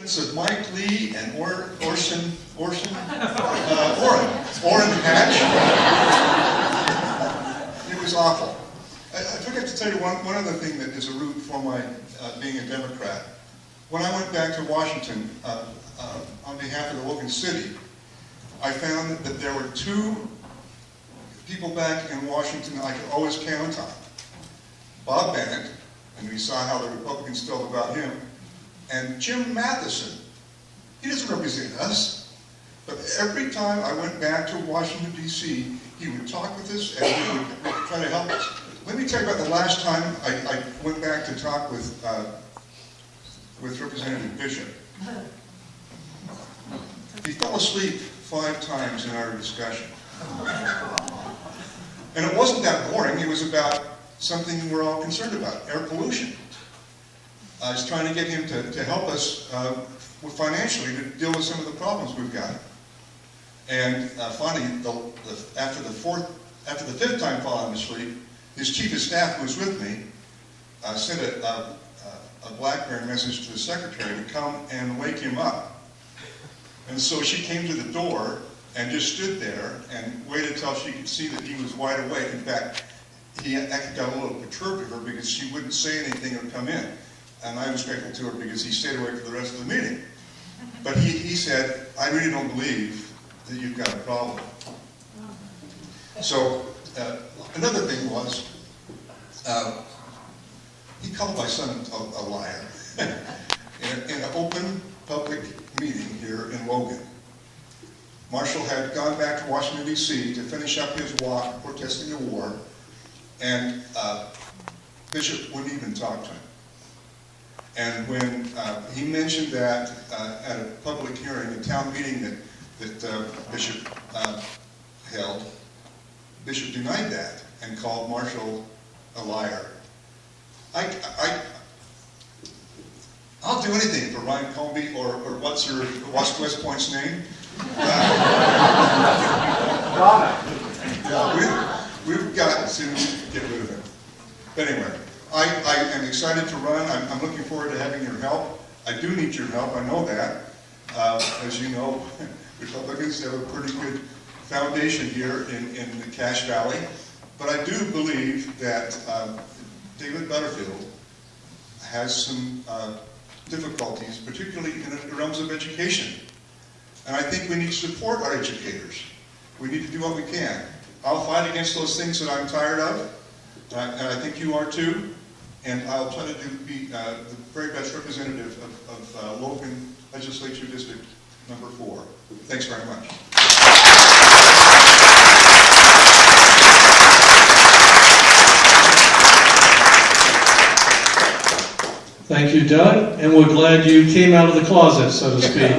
Of Mike Lee and Orrin Hatch. It was awful. I forgot to tell you one other thing that is a root for my being a Democrat. When I went back to Washington on behalf of the Logan City, I found that there were two people back in Washington I could always count on. Bob Bennett, and we saw how the Republicans felt about him, and Jim Matheson. He doesn't represent us, but every time I went back to Washington, D.C., he would talk with us and he would try to help us. Let me tell you about the last time I went back to talk with Representative Bishop. He fell asleep 5 times in our discussion. And it wasn't that boring. It was about something we're all concerned about, air pollution. I was trying to get him to help us financially to deal with some of the problems we've got. And finally, after the 5th time falling asleep, his chief of staff, who was with me, sent a BlackBerry message to the secretary to come and wake him up. And so she came to the door and just stood there and waited till she could see that he was wide awake. In fact, he actually got a little perturbed at her because she wouldn't say anything or come in. And I was grateful to her because he stayed awake for the rest of the meeting. But he said, I really don't believe that you've got a problem. So another thing was, he called my son a liar in an open public meeting here in Logan. Marshall had gone back to Washington, D.C. to finish up his walk protesting the war, and Bishop wouldn't even talk to him. And when he mentioned that at a public hearing, a town meeting that Bishop held, Bishop denied that and called Marshall a liar. I'll do anything for Ryan Colby or what's West Point's name? We've got to get rid of him. But anyway. I am excited to run. I'm looking forward to having your help. I do need your help, I know that. As you know, Republicans have a pretty good foundation here in the Cache Valley. But I do believe that David Butterfield has some difficulties, particularly in the realms of education. And I think we need to support our educators. We need to do what we can. I'll fight against those things that I'm tired of, and I think you are too. And I'll try to be the very best representative of Logan Legislature District number 4. Thanks very much. Thank you, Doug, and we're glad you came out of the closet, so to speak.